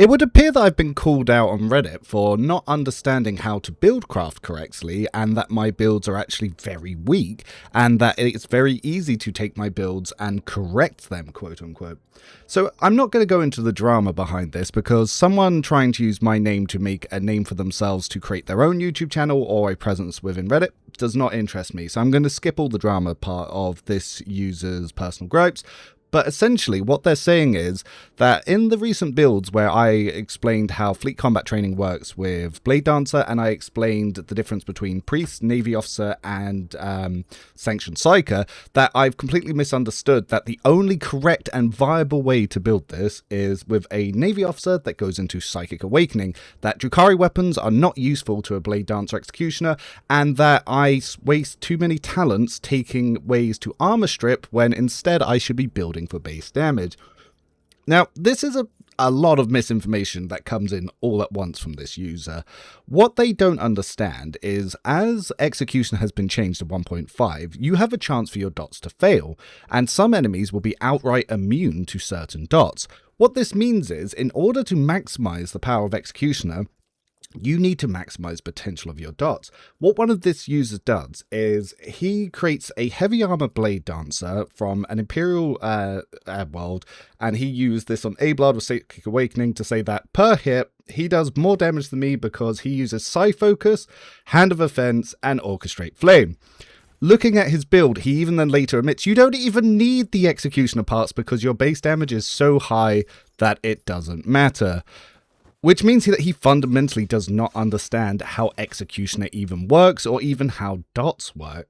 It would appear that I've been called out on Reddit for not understanding how to build craft correctly, and that my builds are actually very weak, and that it's very easy to take my builds and correct them, quote unquote. So I'm not going to go into the drama behind this, because someone trying to use my name to make a name for themselves to create their own YouTube channel or a presence within Reddit does not interest me. So I'm going to skip all the drama part of this user's personal gripes. But essentially what they're saying is that in the recent builds where I explained how fleet combat training works with Blade Dancer, and I explained the difference between Priest, Navy Officer, and Sanctioned Psyker, that I've completely misunderstood that the only correct and viable way to build this is with a Navy Officer that goes into Psychic Awakening, that Drukhari weapons are not useful to a Blade Dancer Executioner, and that I waste too many talents taking ways to armor strip when instead I should be building for base damage. Now, this is a lot of misinformation that comes in all at once from this user. What they don't understand is, as Executioner has been changed to 1.5, you have a chance for your dots to fail, and some enemies will be outright immune to certain dots. What this means is, in order to maximize the power of Executioner, you need to maximize potential of your dots. What one of this users does is he creates a heavy armor Blade Dancer from an Imperial world, and he used this on Ablard with Psychic Awakening to say that per hit, he does more damage than me because he uses Psi Focus, Hand of Offense, and Orchestrate Flame. Looking at his build, he even then later admits you don't even need the Executioner parts because your base damage is so high that it doesn't matter. Which means that he fundamentally does not understand how Executioner even works, or even how dots work.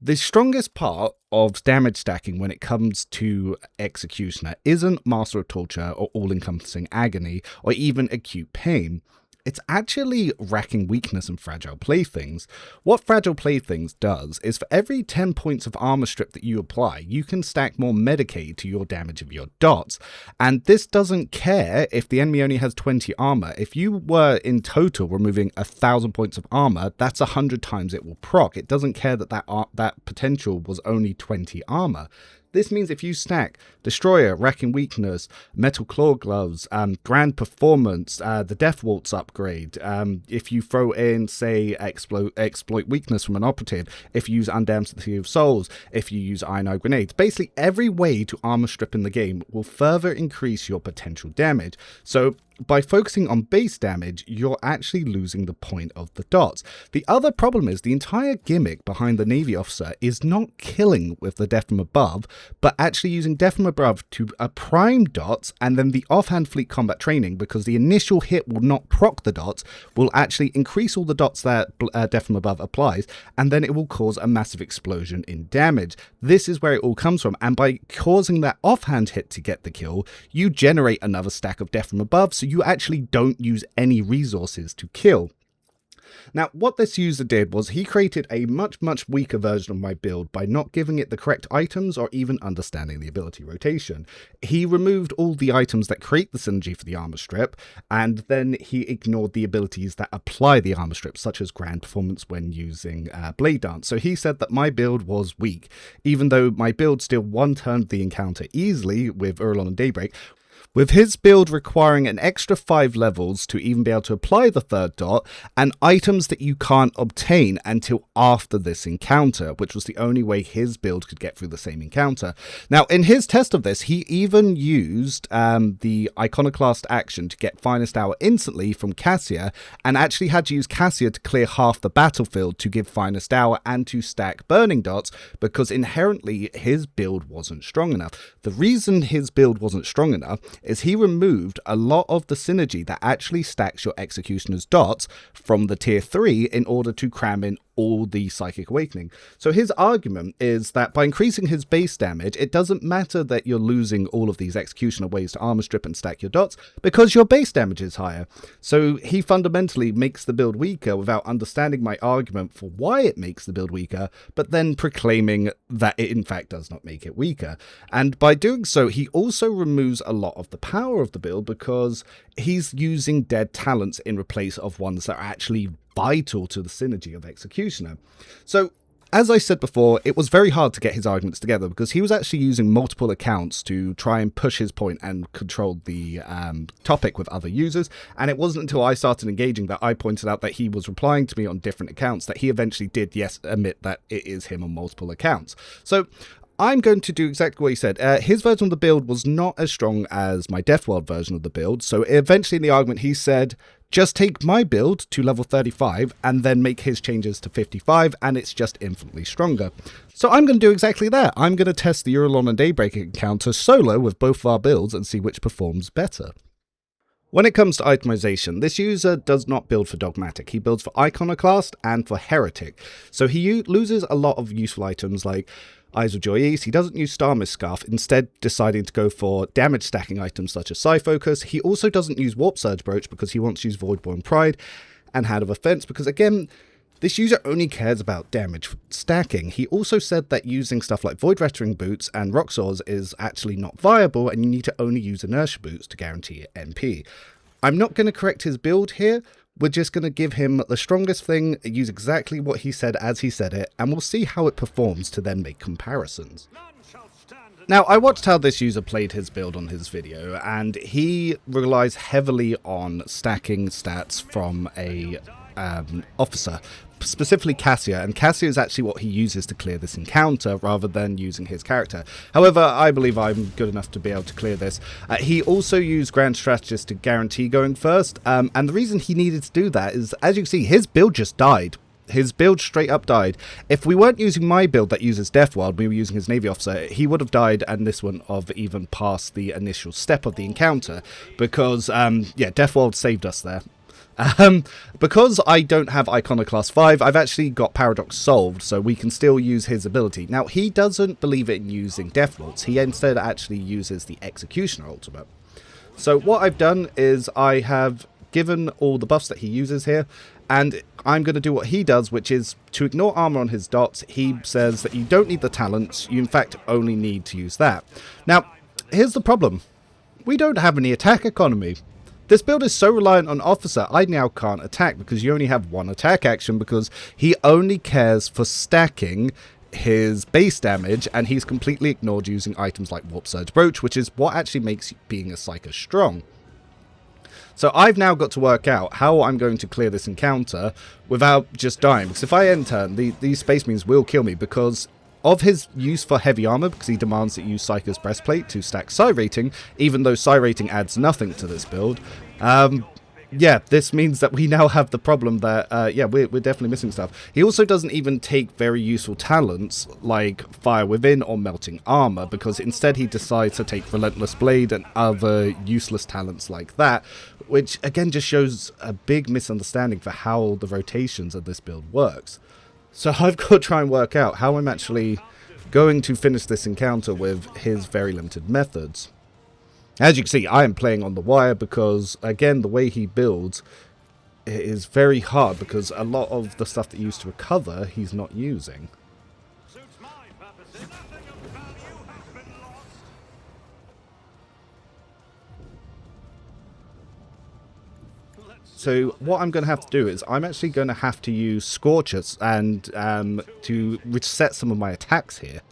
The strongest part of damage stacking when it comes to Executioner isn't Master of Torture or All-Encompassing Agony, or even Acute Pain. It's actually racking weakness and fragile playthings. What fragile playthings does is for every 10 points of armor strip that you apply, you can stack more Medicaid to your damage of your dots. And this doesn't care if the enemy only has 20 armor. If you were in total removing 1,000 points of armor, that's 100 times it will proc. It doesn't care that that potential was only 20 armor. This means if you stack Destroyer, Racking Weakness, Metal Claw Gloves, Grand Performance, the Death Waltz upgrade, if you throw in, say, Exploit Weakness from an Operative, if you use Undamned of Souls, if you use Ionized Grenades, basically every way to armor strip in the game will further increase your potential damage. So by focusing on base damage, you're actually losing the point of the dots. The other problem is the entire gimmick behind the Navy Officer is not killing with the Death from Above, but actually using Death from Above to prime dots, and then the offhand fleet combat training, because the initial hit will not proc the dots, will actually increase all the dots that Death from Above applies, and then it will cause a massive explosion in damage. This is where it all comes from, and by causing that offhand hit to get the kill, you generate another stack of Death from Above, so you actually don't use any resources to kill. Now, what this user did was he created a much weaker version of my build by not giving it the correct items or even understanding the ability rotation. He removed all the items that create the synergy for the armor strip, and then he ignored the abilities that apply the armor strip, such as Grand Performance when using Blade Dance. So he said that my build was weak, even though my build still one-turned the encounter easily with Urlon and Daybreak, with his build requiring an extra 5 levels to even be able to apply the third dot, and items that you can't obtain until after this encounter, which was the only way his build could get through the same encounter. Now, in his test of this, he even used the Iconoclast action to get Finest Hour instantly from Cassia, and actually had to use Cassia to clear half the battlefield to give Finest Hour and to stack Burning Dots, because inherently his build wasn't strong enough. The reason his build wasn't strong enough is he removed a lot of the synergy that actually stacks your Executioner's dots from the tier 3 in order to cram in all the Psychic Awakening. So his argument is that by increasing his base damage, it doesn't matter that you're losing all of these Executioner ways to armor strip and stack your dots, because your base damage is higher. So he fundamentally makes the build weaker without understanding my argument for why it makes the build weaker, but then proclaiming that it in fact does not make it weaker. And by doing so, he also removes a lot of the power of the build, because he's using dead talents in replace of ones that are actually vital to the synergy of Executioner. So as I said before, it was very hard to get his arguments together because he was actually using multiple accounts to try and push his point and control the topic with other users. And it wasn't until I started engaging that I pointed out that he was replying to me on different accounts that he eventually did, yes, admit that it is him on multiple accounts. So I'm going to do exactly what he said. His version of the build was not as strong as my Deathworld version of the build. So eventually in the argument, he said, just take my build to level 35 and then make his changes to 55 and it's just infinitely stronger. So I'm going to do exactly that. I'm going to test the Eurolon and Daybreak encounter solo with both of our builds and see which performs better. When it comes to itemization, this user does not build for Dogmatic. He builds for Iconoclast and for Heretic. So he loses a lot of useful items like Eyes of Joyce. He doesn't use Star Mist Scarf, instead deciding to go for damage stacking items such as Psi Focus. He also doesn't use Warp Surge Brooch because he wants to use Voidborn Pride and Hand of Offense because, again, this user only cares about damage stacking. He also said that using stuff like Void Rattling Boots and Rock Swords is actually not viable and you need to only use Inertia Boots to guarantee MP. I'm not going to correct his build here. We're just going to give him the strongest thing, use exactly what he said as he said it, and we'll see how it performs to then make comparisons. Now, I watched how this user played his build on his video, and he relies heavily on stacking stats from a officer, specifically Cassia, and Cassia is actually what he uses to clear this encounter rather than using his character. However, I believe I'm good enough to be able to clear this. He also used Grand Strategist to guarantee going first, and the reason he needed to do that is, as you can see, his build just died. His build straight up died. If we weren't using my build that uses Deathworld, we were using his Navy Officer, he would have died, and this wouldn't have even passed the initial step of the encounter, because, yeah, Deathworld saved us there. Because I don't have Iconoclast 5, I've actually got Paradox solved, so we can still use his ability. Now, he doesn't believe in using Deathlords. He instead actually uses the Executioner ultimate. So what I've done is I have given all the buffs that he uses here, and I'm going to do what he does, which is to ignore armor on his dots. He says that you don't need the talents, you in fact only need to use that. Now, here's the problem. We don't have any attack economy. This build is so reliant on Officer, I now can't attack because you only have one attack action because he only cares for stacking his base damage and he's completely ignored using items like Warp Surge Brooch, which is what actually makes being a Psyker strong. So I've now got to work out how I'm going to clear this encounter without just dying, because if I end turn, these Space Marines will kill me because of his use for heavy armor, because he demands that you use Psyker's Breastplate to stack Psi Rating, even though Psi Rating adds nothing to this build. Yeah, this means that we now have the problem that, yeah, we're definitely missing stuff. He also doesn't even take very useful talents like Fire Within or Melting Armor, because instead he decides to take Relentless Blade and other useless talents like that, which again just shows a big misunderstanding for how the rotations of this build works. So I've got to try and work out how I'm actually going to finish this encounter with his very limited methods. As you can see, I am playing on the wire because, again, the way he builds is very hard because a lot of the stuff that he used to recover, he's not using. So what I'm going to have to do is I'm actually going to have to use Scorchers and to reset some of my attacks here.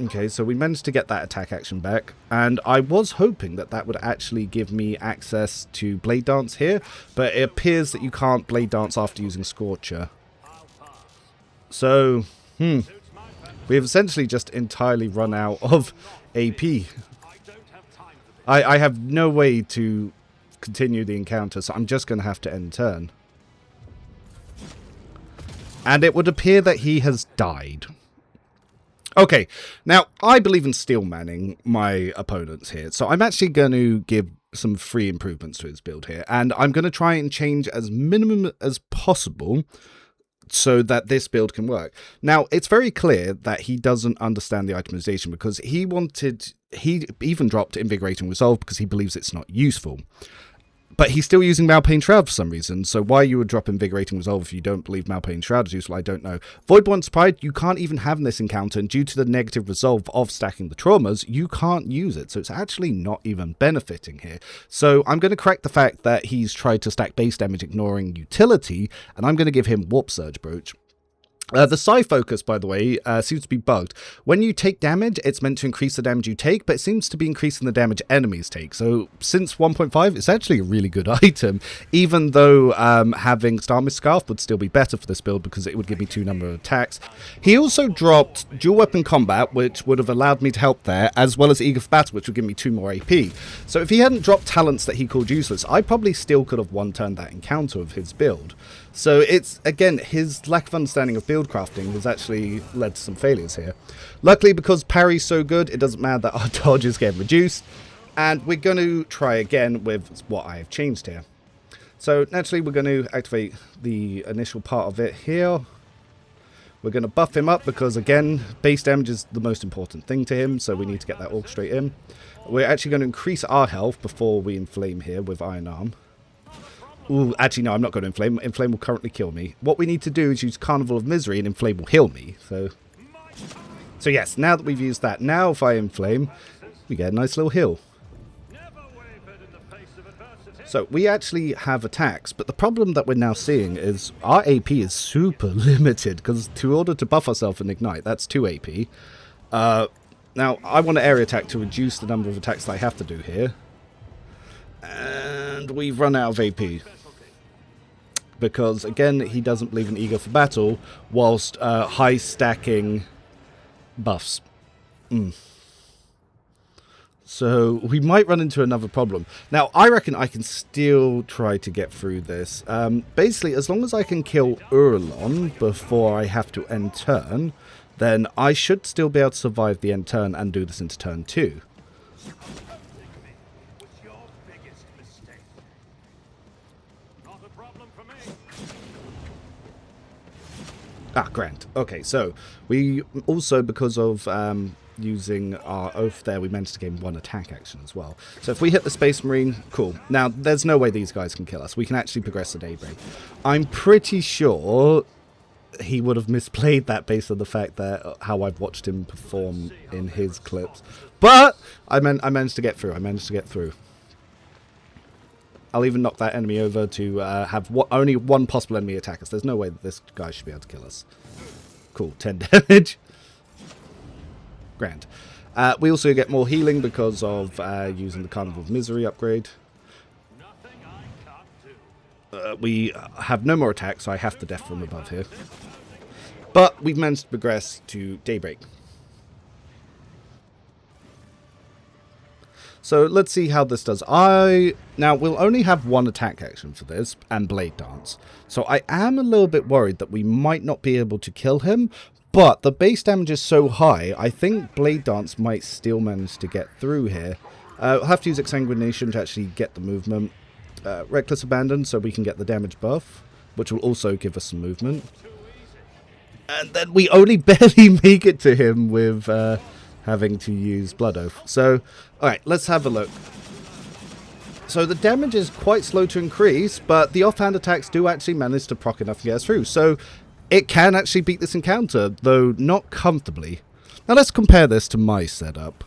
Okay, so we managed to get that attack action back, and I was hoping that that would actually give me access to Blade Dance here, but it appears that you can't Blade Dance after using Scorcher. So, we have essentially just entirely run out of AP. I have no way to continue the encounter, so I'm just going to have to end turn. And it would appear that he has died. Okay, now, I believe in steel manning my opponents here, so I'm actually going to give some free improvements to his build here, and I'm going to try and change as minimum as possible so that this build can work. Now, it's very clear that he doesn't understand the itemization because he even dropped Invigorating Resolve because he believes it's not useful. But he's still using Malpain Shroud for some reason, so why you would drop Invigorating Resolve if you don't believe Malpain Shroud is useful, I don't know. Voidborn's Pride, you can't even have in this encounter, and due to the negative resolve of stacking the traumas, you can't use it, so it's actually not even benefiting here. So I'm going to correct the fact that he's tried to stack base damage ignoring utility, and I'm going to give him Warp Surge Brooch. The Psi Focus, by the way, seems to be bugged. When you take damage, it's meant to increase the damage you take, but it seems to be increasing the damage enemies take. So since 1.5, it's actually a really good item, even though having Star Mist Scarf would still be better for this build because it would give me 2 number of attacks. He also dropped Dual Weapon Combat, which would have allowed me to help there, as well as Eager for Battle, which would give me 2 more AP. So if he hadn't dropped talents that he called useless, I probably still could have one-turned that encounter of his build. So it's, again, his lack of understanding of build crafting has actually led to some failures here. Luckily, because parry's so good, it doesn't matter that our dodges get reduced. And we're going to try again with what I have changed here. So naturally, we're going to activate the initial part of it here. We're going to buff him up because, again, base damage is the most important thing to him, so we need to get that orchestrate in. We're actually going to increase our health before we inflame here with Iron Arm. Ooh, actually, no, I'm not going to Inflame. Inflame will currently kill me. What we need to do is use Carnival of Misery, and Inflame will heal me. So yes, now that we've used that, now if I Inflame, we get a nice little heal. So we actually have attacks, but the problem that we're now seeing is our AP is super limited, because in order to buff ourselves and Ignite, that's 2 AP. Now, I want to area attack to reduce the number of attacks that I have to do here. And we've run out of AP. Because, again, he doesn't believe in Eager for Battle, whilst high stacking buffs. So we might run into another problem. Now, I reckon I can still try to get through this. Basically, as long as I can kill Urlon before I have to end turn, then I should still be able to survive the end turn and do this into turn 2. Ah, grand. Okay, so we also, because of using our Oath there, we managed to gain 1 attack action as well. So if we hit the Space Marine, cool. Now, there's no way these guys can kill us. We can actually progress to Daybreak. I'm pretty sure he would have misplayed that based on the fact that how I've watched him perform in his clips. But I managed to get through. I'll even knock that enemy over to have only 1 possible enemy attack us. There's no way that this guy should be able to kill us. Cool, 10 damage. Grand. We also get more healing because of using the Carnival of Misery upgrade. We have no more attacks, so I have to death from above here. But we've managed to progress to Daybreak. So let's see how this does. Now, we'll only have 1 attack action for this, and Blade Dance. So I am a little bit worried that we might not be able to kill him, but the base damage is so high, I think Blade Dance might still manage to get through here. We'll have to use Exsanguination to actually get the movement. Reckless Abandon, so we can get the damage buff, which will also give us some movement. And then we only barely make it to him with having to use Blood Oath. So, alright, let's have a look. So the damage is quite slow to increase, but the offhand attacks do actually manage to proc enough to get us through. So it can actually beat this encounter, though not comfortably. Now let's compare this to my setup.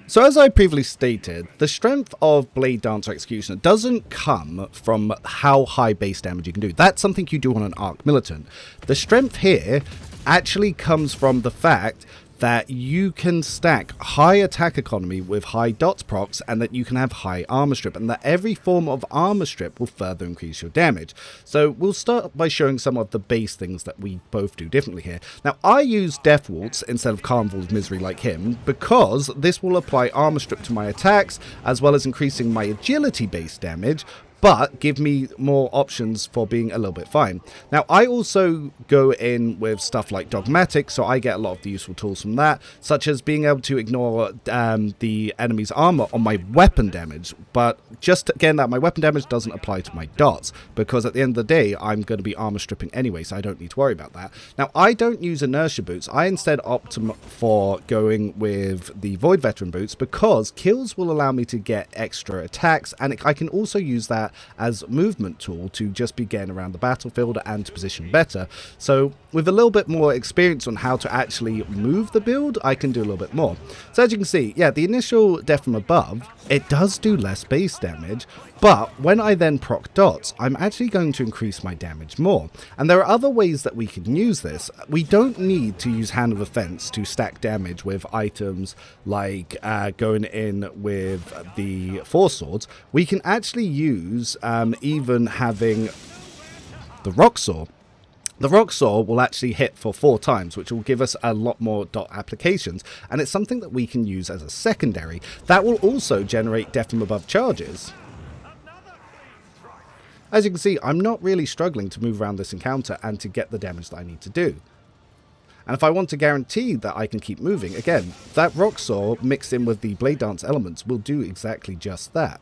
So as I previously stated, the strength of Blade Dancer Executioner doesn't come from how high base damage you can do. That's something you do on an Arc Militant. The strength here actually comes from the fact that you can stack high attack economy with high dots procs, and that you can have high armor strip, and that every form of armor strip will further increase your damage. So we'll start by showing some of the base things that we both do differently here. Now, I use Death Waltz instead of Carnival of Misery like him, because this will apply armor strip to my attacks, as well as increasing my agility base damage, but give me more options for being a little bit fine. Now, I also go in with stuff like Dogmatic, so I get a lot of the useful tools from that, such as being able to ignore the enemy's armor on my weapon damage. But just again, that my weapon damage doesn't apply to my dots, because at the end of the day, I'm going to be armor stripping anyway, so I don't need to worry about that. Now, I don't use inertia boots. I instead opt for going with the Void Veteran boots, because kills will allow me to get extra attacks, and I can also use that as a movement tool to just be getting around the battlefield and to position better. So with a little bit more experience on how to actually move the build, I can do a little bit more. So as you can see, yeah, the initial death from above, it does do less base damage, but when I then proc dots, I'm actually going to increase my damage more. And there are other ways that we can use this. We don't need to use Hand of Offense to stack damage with items like going in with the Four Swords. We can actually use even having the Rock Saw. The Rock Saw will actually hit for 4 times, which will give us a lot more dot applications, and it's something that we can use as a secondary. That will also generate death from above charges. As you can see, I'm not really struggling to move around this encounter and to get the damage that I need to do. And if I want to guarantee that I can keep moving, again, that Rock Saw mixed in with the Blade Dance elements will do exactly just that.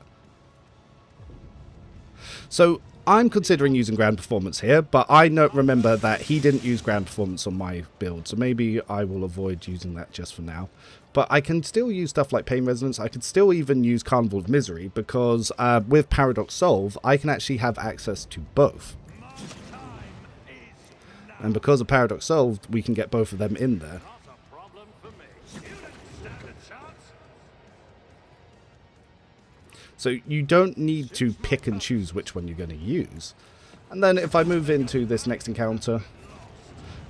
So I'm considering using Grand Performance here, but I remember that he didn't use Grand Performance on my build, so maybe I will avoid using that just for now. But I can still use stuff like Pain Resonance. I could still even use Carnival of Misery, because with Paradox Solve, I can actually have access to both. And because of Paradox Solve, we can get both of them in there. So you don't need to pick and choose which one you're going to use. And then if I move into this next encounter,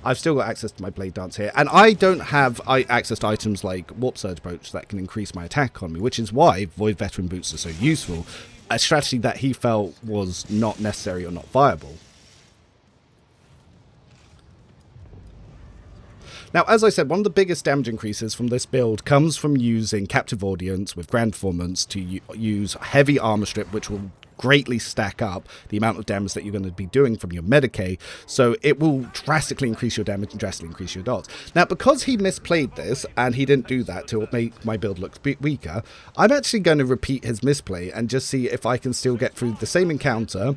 I've still got access to my Blade Dance here. And I don't have access to items like Warp Surge Brooch that can increase my attack economy, which is why Void Veteran Boots are so useful. A strategy that he felt was not necessary or not viable. Now, as I said, one of the biggest damage increases from this build comes from using Captive Audience with Grand Performance to use Heavy Armor Strip, which will greatly stack up the amount of damage that you're going to be doing from your Medicae, so it will drastically increase your damage and drastically increase your dots. Now, because he misplayed this, and he didn't do that to make my build look weaker, I'm actually going to repeat his misplay and just see if I can still get through the same encounter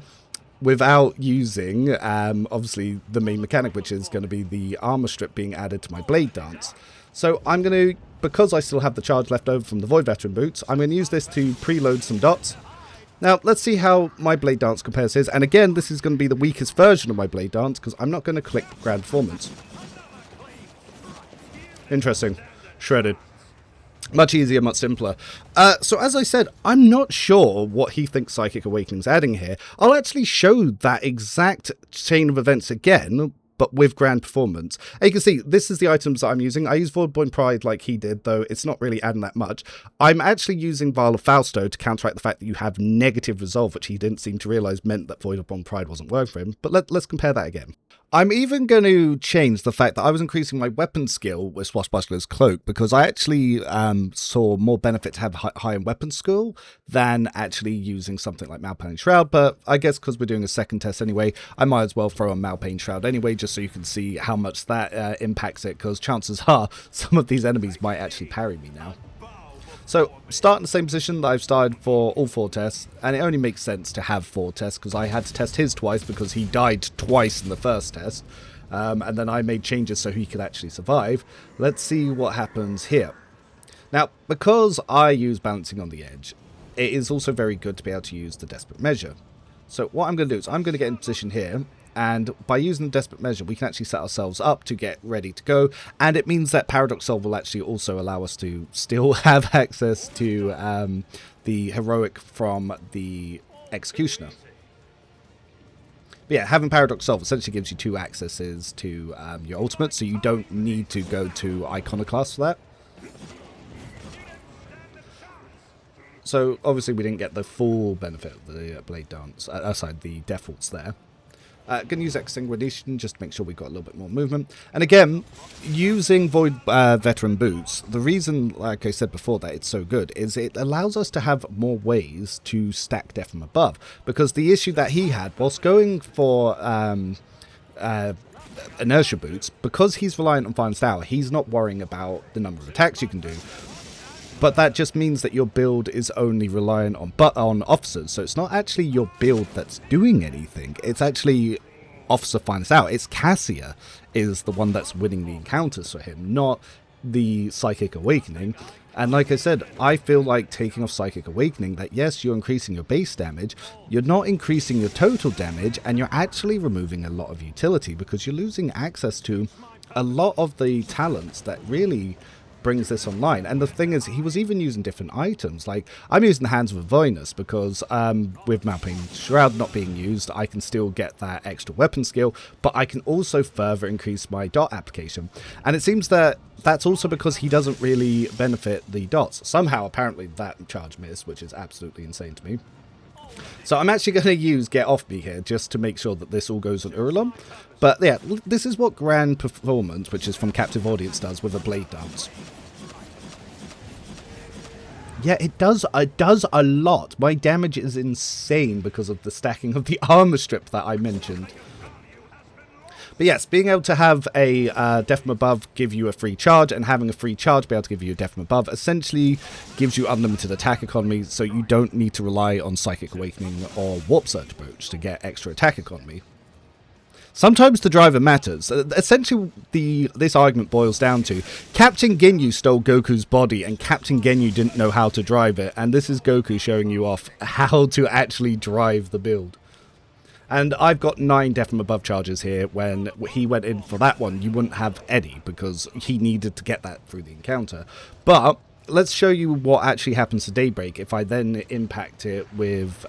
without using, obviously, the main mechanic, which is going to be the armor strip being added to my Blade Dance. So I'm going to, because I still have the charge left over from the Void Veteran Boots, I'm going to use this to preload some dots. Now, let's see how my Blade Dance compares to his. And again, this is going to be the weakest version of my Blade Dance, because I'm not going to click Grand Performance. Interesting. Shredded. Much easier, much simpler. So as I said, I'm not sure what he thinks Psychic Awakening's adding here. I'll actually show that exact chain of events again, but with Grand Performance. And you can see, this is the items that I'm using. I use Voidborn Pride like he did, though it's not really adding that much. I'm actually using Vial of Fausto to counteract the fact that you have negative resolve, which he didn't seem to realise meant that Voidborn Pride wasn't working for him. But let's compare that again. I'm even going to change the fact that I was increasing my weapon skill with Swashbuckler's Cloak, because I actually saw more benefit to have high in weapon skill than actually using something like Malpain Shroud. But I guess because we're doing a second test anyway, I might as well throw on Malpain Shroud anyway, just so you can see how much that impacts it, because chances are some of these enemies might actually parry me now. So, start in the same position that I've started for all 4 tests, and it only makes sense to have 4 tests, because I had to test his twice because he died twice in the first test, and then I made changes so he could actually survive. Let's see what happens here. Now, because I use Balancing on the Edge, it is also very good to be able to use the Desperate Measure. So what I'm going to do is I'm going to get in position here, and by using the Desperate Measure, we can actually set ourselves up to get ready to go. And it means that Paradox Solve will actually also allow us to still have access to the Heroic from the Executioner. But yeah, having Paradox Solve essentially gives you 2 accesses to your ultimate, so you don't need to go to Iconoclast for that. So obviously we didn't get the full benefit of the Blade Dance, aside the defaults there. Going to use Extinguishing just to make sure we've got a little bit more movement. And again, using Void Veteran Boots, the reason, like I said before, that it's so good is it allows us to have more ways to stack Death from Above. Because the issue that he had, whilst going for Inertia Boots, because he's reliant on Finest Hour, he's not worrying about the number of attacks you can do. But that just means that your build is only reliant on officers. So it's not actually your build that's doing anything. It's actually Officer Finest Out. It's Cassia is the one that's winning the encounters for him, not the Psychic Awakening. And like I said, I feel like taking off Psychic Awakening, that yes, you're increasing your base damage, you're not increasing your total damage, and you're actually removing a lot of utility because you're losing access to a lot of the talents that really brings this online. And the thing is, he was even using different items. Like, I'm using the Hands of Avoidance because with Malpain Shroud not being used, I can still get that extra weapon skill, but I can also further increase my dot application. And it seems that that's also because he doesn't really benefit the dots. Somehow, apparently, that charge missed, which is absolutely insane to me. So I'm actually going to use Get Off Me here just to make sure that this all goes on Urulon. But yeah, this is what Grand Performance, which is from Captive Audience, does with a Blade Dance. Yeah, it does a lot. My damage is insane because of the stacking of the armor strip that I mentioned. But yes, being able to have a Death from Above give you a free charge, and having a free charge be able to give you a Death from Above essentially gives you unlimited attack economy, so you don't need to rely on Psychic Awakening or Warp Surge Brooch to get extra attack economy. Sometimes the driver matters. Essentially, this argument boils down to Captain Ginyu stole Goku's body, and Captain Ginyu didn't know how to drive it, and this is Goku showing you off how to actually drive the build. And I've got 9 Death from Above charges here. When he went in for that one, you wouldn't have any because he needed to get that through the encounter. But let's show you what actually happens to Daybreak if I then impact it with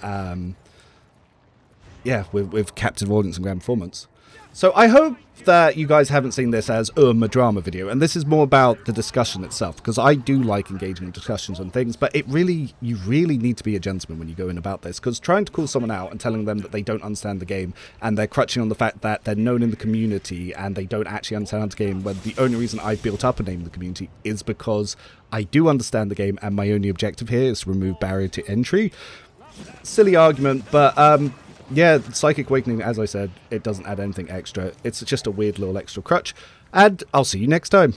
with Captive Audience and Grand Performance. So I hope that you guys haven't seen this as a drama video, and this is more about the discussion itself, because I do like engaging in discussions on things, but you really need to be a gentleman when you go in about this, because trying to call someone out and telling them that they don't understand the game, and they're crutching on the fact that they're known in the community and they don't actually understand the game, when the only reason I've built up a name in the community is because I do understand the game, and my only objective here is to remove barrier to entry. Silly argument, but yeah, Psychic Awakening, as I said, it doesn't add anything extra. It's just a weird little extra crutch. And I'll see you next time.